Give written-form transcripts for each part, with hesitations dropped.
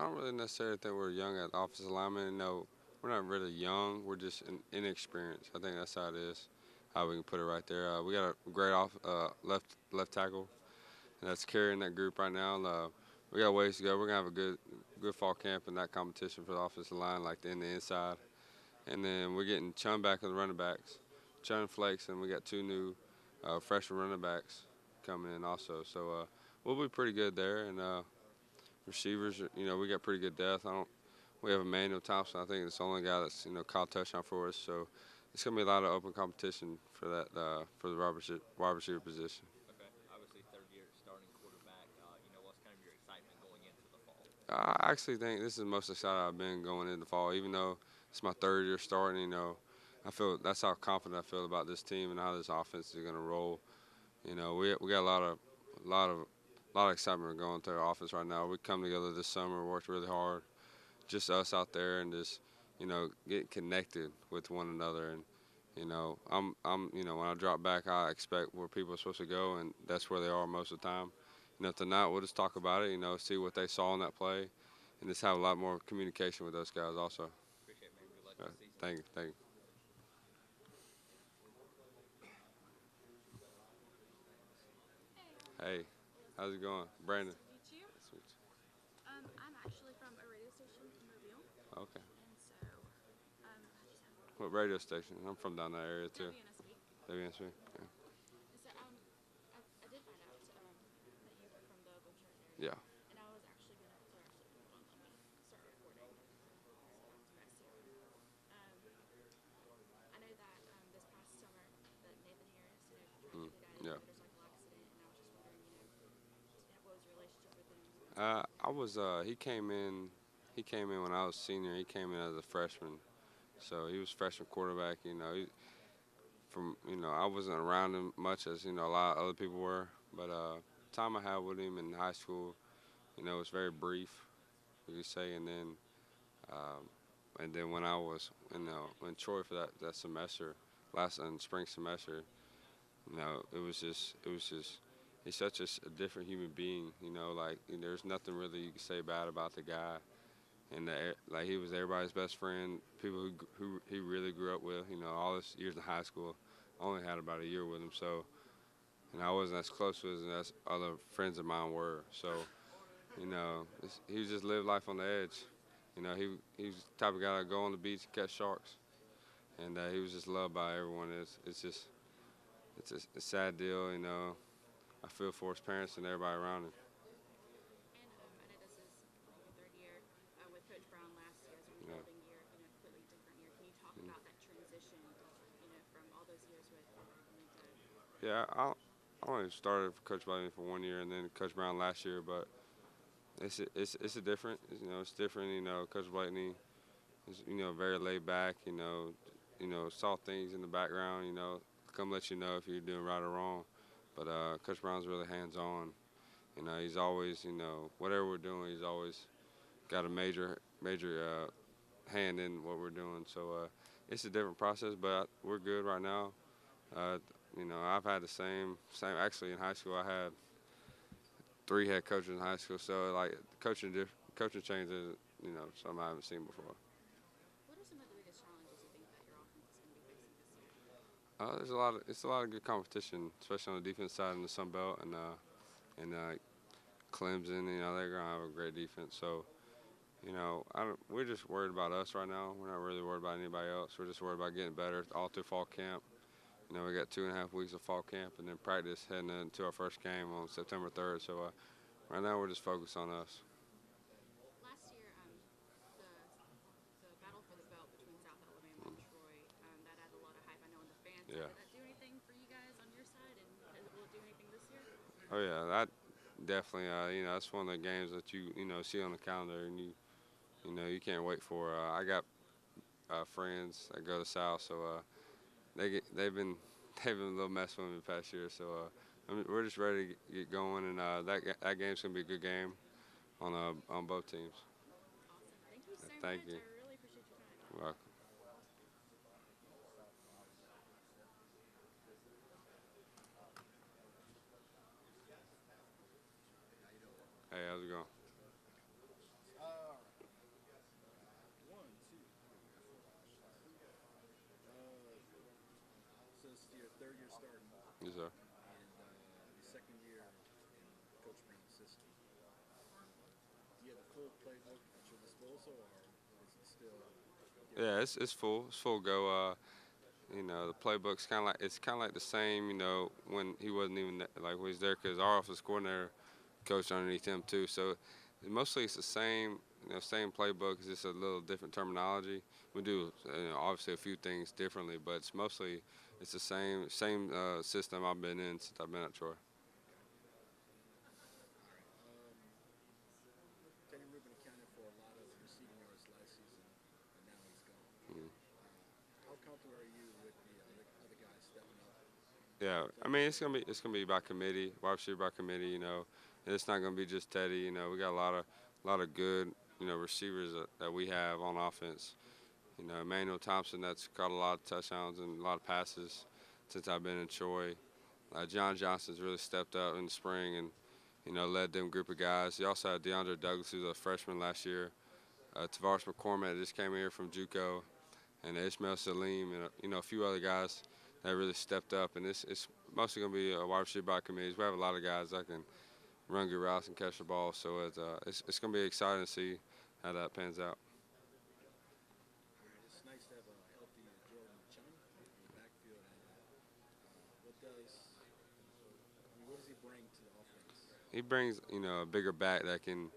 don't really necessarily think we're young at offensive lineman. No, we're not really young. We're just inexperienced. I think that's how it is. How we can put it right there. We got a great left tackle, and that's carrying that group right now. We got ways to go. We're gonna have a good fall camp in that competition for the offensive line, like the inside. And then we're getting Chun back in the running backs, Chun Flakes, and we got two new freshman running backs coming in also. So we'll be pretty good there. And receivers, we got pretty good depth. We have Emmanuel Thompson. I think it's the only guy that's caught touchdown for us. So it's gonna be a lot of open competition for that for the wide receiver position. Okay, obviously third year starting quarterback. What's kind of your excitement going into the fall? I actually think this is the most excited I've been going into fall, even though it's my third year starting. I feel that's how confident I feel about this team and how this offense is gonna roll. We got lot of a lot of excitement going through our offense right now. We come together this summer, worked really hard, just us out there, and just get connected with one another. And when I drop back, I expect where people are supposed to go, and that's where they are most of the time. Tonight we'll just talk about it. See what they saw in that play, and just have a lot more communication with those guys also. Appreciate it, man. Good luck Uh, this season. thank you, thank you. Hey, how's it going, Brandon? Nice to meet you. Nice to meet I'm actually from a radio station in Mobile, you. Okay. and so I just have What radio station? I'm from down that area too. WNSB. WNSB. Yeah. And so I did find out that you were from the Bouchard area, Yeah. and I was actually gonna, or actually, hold on, let me start recording. So it's mess here. I know that this past summer that Nathan Harris, Mm. drafted a guy in a Yeah. motorcycle accident, and I was just wondering, what was your relationship with him? I was. He came in. He came in when I was senior. He came in as a freshman, so he was freshman quarterback. I wasn't around him much as a lot of other people were. But time I had with him in high school, it was very brief, you could say. Um, and then when I was in Troy for that semester, last spring semester, it was just he's such a different human being. There's nothing really you can say bad about the guy. And like he was everybody's best friend. People who he really grew up with. All his years in high school, I only had about a year with him. So, I wasn't as close with him as other friends of mine were. So, he just lived life on the edge. He was the type of guy that go on the beach and catch sharks, and he was just loved by everyone. It's a sad deal. I feel for his parents and everybody around him. And I know this is your third year with Coach Brown last year as a Yeah. rebuilding year, completely different year. Can you talk Mm. about that transition, from all those years with Yeah, I only started for Coach Blaney for 1 year, and then Coach Brown last year. But it's a different. It's different. Coach Blaney is very laid back. Saw things in the background. Come let you know if you're doing right or wrong. But Coach Brown's really hands on. He's always whatever we're doing, he's always got a major hand in what we're doing. So it's a different process, but we're good right now. Uh, I've had the same. Actually, in high school, I had three head coaches in high school. So like coaching changes, something I haven't seen before. what are some of the biggest challenges you think that your offense is going to be facing this year? It's a lot of good competition, especially on the defense side in the Sun Belt and Clemson. They're gonna have a great defense. So we're just worried about us right now. We're not really worried about anybody else. We're just worried about getting better all through fall camp. We got 2.5 weeks of fall camp and then practice heading into our first game on September 3rd. So right now we're just focused on us. Last year, the battle for the belt between South Alabama and Troy, that had a lot of hype. I know on the fan side. Yeah. Did that do anything for you guys on your side, and will it do anything this year? Oh yeah, that definitely. That's one of the games that you see on the calendar and you can't wait for. I got friends that go to South, so they've been they've been a little messing with me the past year. So we're just ready to get going, and that game's gonna be a good game on both teams. Awesome. Thank you so Thank much. you. I really appreciate your time. You're welcome. Hey, how's it going? third year starting, Yes, sir. and the second year in Coach Brown's system. Do you have the full playbook at your disposal, or is it still? Yeah, it's full. It's full go. You know, the playbook's kind of like the same. You know, when he wasn't even like when he's there, because our offensive coordinator coached underneath him too. So mostly it's the same. You know, same playbook. It's just a little different terminology. We do obviously a few things differently, but it's the same system I've been in since I've been at Troy. Teddy Rubin accounted for a lot of receiving yards last season, and now he's gone. Mhm. How comfortable are you with the other guys stepping up? Yeah, I mean it's gonna be by committee, wide receiver by committee. You know, and it's not gonna be just Teddy. You know, we got a lot of good receivers that we have on offense. You know, Emmanuel Thompson that's caught a lot of touchdowns and a lot of passes since I've been in Troy. John Johnson's really stepped up in the spring and led them group of guys. You also had DeAndre Douglas, who's a freshman last year. Tavares McCormick just came here from JUCO, and Ishmael Salim, and a few other guys that really stepped up. And it's mostly going to be a wide receiver by committees. We have a lot of guys that can run good routes and catch the ball, so it's going to be exciting to see how that pans out. It's nice to have a healthy Jordan Chung in the backfield. And what does he bring to the offense? He brings a bigger back that can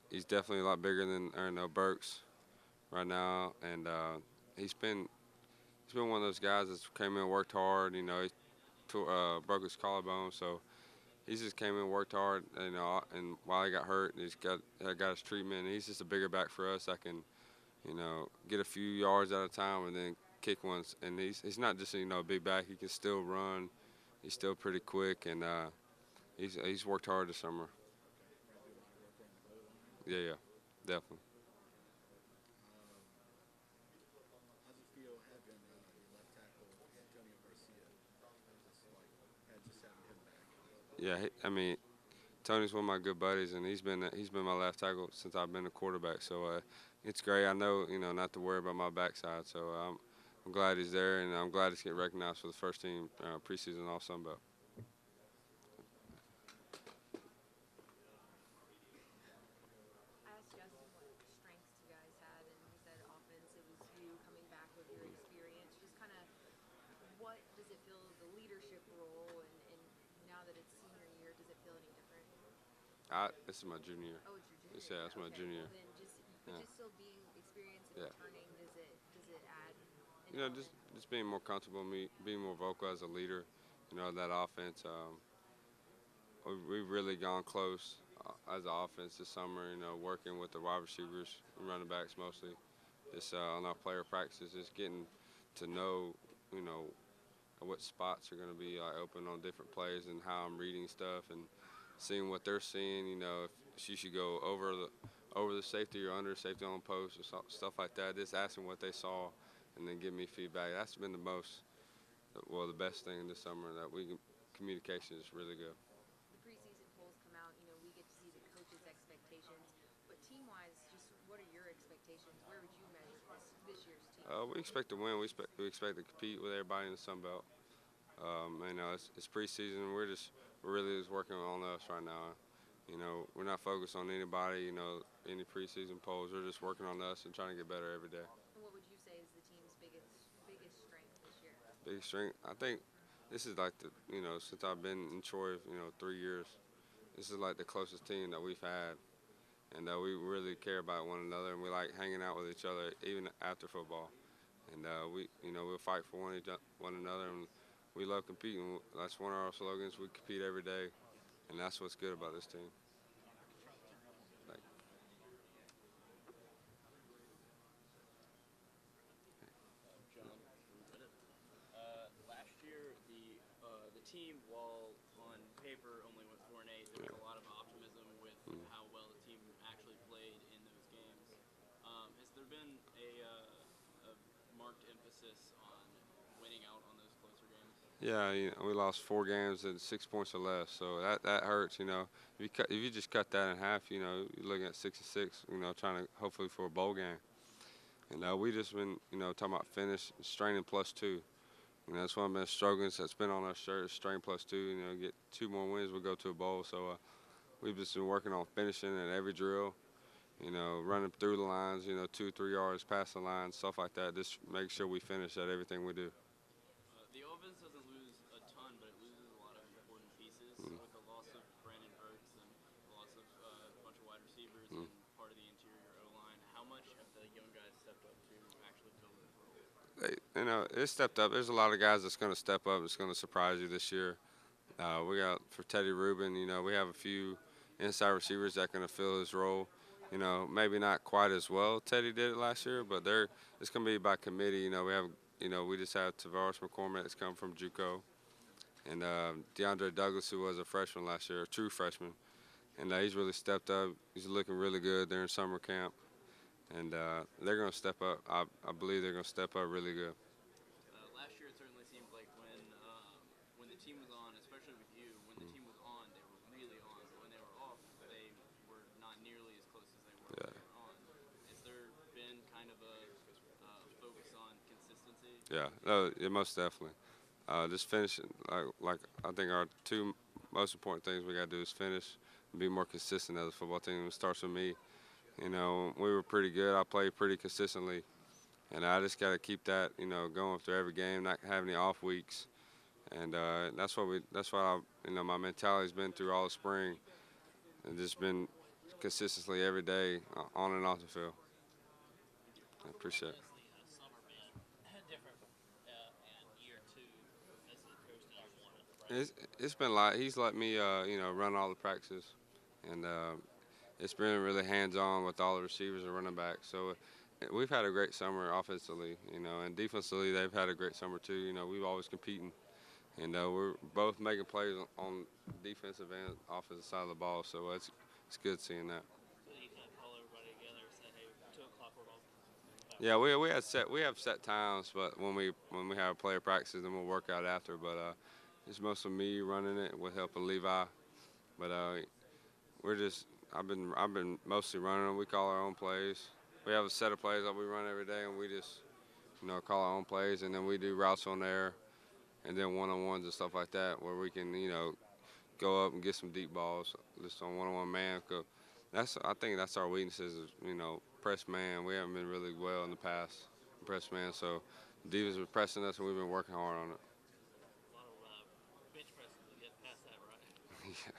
he's definitely a lot bigger than Burks right now, and he's been one of those guys that's came in and worked hard. He broke his collarbone, so he just came in and worked hard. And while he got hurt, he's got his treatment. And he's just a bigger back for us that can get a few yards at a time and then kick ones. And he's not just a big back. He can still run. He's still pretty quick, and he's worked hard this summer. Yeah, definitely. How's it feel having your left tackle Antonio Garcia? Just having him back. Yeah, I mean, Tony's one of my good buddies, and he's been my left tackle since I've been a quarterback. So it's great. I know not to worry about my backside. So I'm glad he's there, and I'm glad he's getting recognized for the first team preseason All Sun Belt. I asked Justin what strengths you guys had, and he said offense. It was you coming back with your experience. Just kind of, what does it feel the leadership role, and now that it's senior year, does it feel any different? This is my junior year. Oh, it's your junior. Yeah, that's my okay. junior year. Well, then Yeah. just still being experienced and Yeah. returning, does it add? An Just being more comfortable, me being more vocal as a leader, of that offense. We've really gone close as an offense this summer. Working with the wide receivers, and running backs mostly. Just on our player practices, just getting to know, what spots are going to be open on different plays and how I'm reading stuff and seeing what they're seeing. If she should go over the safety or under safety on post or stuff like that. Just asking what they saw and then give me feedback. That's been the best thing this summer, that communication is really good. The preseason polls come out. We get to see the coaches' expectations, but team-wise, just what are your expectations? Where would you measure this year's team? We expect to win. We expect to compete with everybody in the Sun Belt. It's preseason. We're really just working on us right now. We're not focused on anybody. Any preseason polls. We're just working on us and trying to get better every day. And what would you say is the team's biggest strength this year? Biggest strength. I think this is like since I've been in Troy, 3 years. This is like the closest team that we've had, and we really care about one another, and we like hanging out with each other even after football. And we'll fight for one another, and we love competing. That's one of our slogans. We compete every day, and that's what's good about this team. Last year, the team, while on paper only went 4-8, there was a lot of optimism with how well the team actually played in those games. Has there been a marked emphasis on winning out on those closer games? Yeah, we lost 4 games and 6 points or less, so that hurts. If you just cut that in half, you're looking at 6-6. Trying to hopefully for a bowl game. And we just been talking about straining +2. You know, that's what I've been struggling. So it's been on our shirt, strength plus 2. You know, get 2 more wins, we'll go to a bowl. So we've just been working on finishing at every drill. You know, running through the lines. You know, 2, 3 yards past the line, stuff like that. Just make sure we finish at everything we do. The offense doesn't lose a ton, but it loses a lot of important pieces with the loss of Brandon Burks and the loss of a bunch of wide receivers and part of the interior O-line. How much have the young guys stepped up to actually fill those roles? You know, it stepped up. There's a lot of guys that's going to step up. It's going to surprise you this year. We got for Teddy Rubin. You know, we have a few inside receivers that going to fill his role. You know, maybe not quite as well Teddy did it last year, but it's going to be by committee. You know, we just have Tavares McCormick that's come from JUCO, and DeAndre Douglas, who was a freshman last year, a true freshman, and he's really stepped up. He's looking really good there in summer camp, and they're going to step up. I believe they're going to step up really good. Last year, it certainly seemed like when the team was on, especially with you, when the team was on, they were really on. But when they were off, they were not nearly as close as they were when they were on. Has there been kind of a focus on consistency? Yeah, no, yeah, most definitely. Just finishing, like I think our 2 most important things we got to do is finish and be more consistent as a football team. It starts with me. You know, we were pretty good. I played pretty consistently, and I just got to keep that, you know, going through every game, not have any off weeks, and that's why you know, my mentality's been through all the spring, and just been consistently every day on and off the field. I appreciate it. Summer been different in year 2 as the coach that I wanted, right? It's been like he's let me, you know, run all the practices, and it's been really hands-on with all the receivers and running backs. So we've had a great summer offensively, you know, and defensively they've had a great summer too. You know, we've always competing, and we're both making plays on defensive and offensive side of the ball. So it's good seeing that. So you kind of call everybody together and say, hey, 2 o'clock we're going. Yeah, we have set times, but when we have player practices, then we'll work out after. But it's mostly me running it with help of Levi. But I've been mostly running them. We call our own plays. We have a set of plays that we run every day, and we just, you know, call our own plays, and then we do routes on there, and then one-on-ones and stuff like that, where we can, you know, go up and get some deep balls just on one-on-one man. 'Cause I think that's our weaknesses is, you know, press man. We haven't been really well in the past, press man. So defense was pressing us, and we've been working hard on it. A lot of bench presses to get past that, right? Yeah.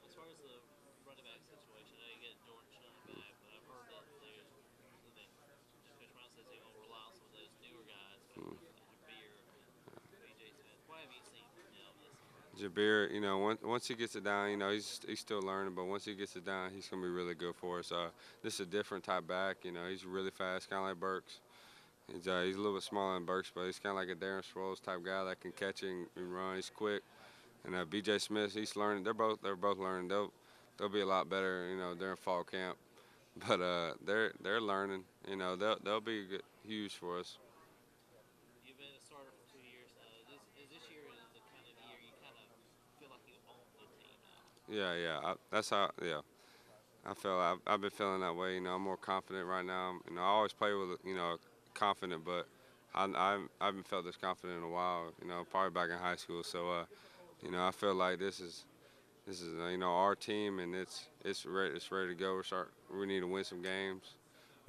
As far as the running back situation, I know you get Jordan Chung back, but I've heard that Coach Brown says he's going to rely on some of those newer guys, like Jabeer and BJ Smith. What have you seen from him this summer? Jabir, you know, once he gets it down, you know, he's still learning, but once he gets it down, he's gonna be really good for us. This is a different type back, you know. He's really fast, kind of like Burks. He's a little bit smaller than Burks, but he's kind of like a Darren Sproles type guy that can catch it and run. He's quick. And B.J. Smith, he's learning. They're both learning. They'll be a lot better, you know, during fall camp. But they're learning. You know, they'll be good, huge for us. You've been a starter for 2 years now. This year is the kind of year you kind of feel like you own the team now. Yeah. That's how. Yeah. I've been feeling that way. You know, I'm more confident right now. You know, I always play with, you know, confident, but I haven't felt this confident in a while. You know, probably back in high school. So, you know, I feel like this is you know, our team, and it's ready to go. We need to win some games.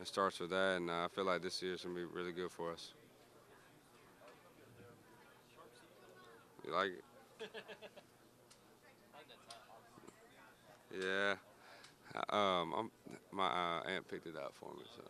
It starts with that, and I feel like this year's gonna be really good for us. You like it? I like that time. Yeah. My aunt picked it out for me, so.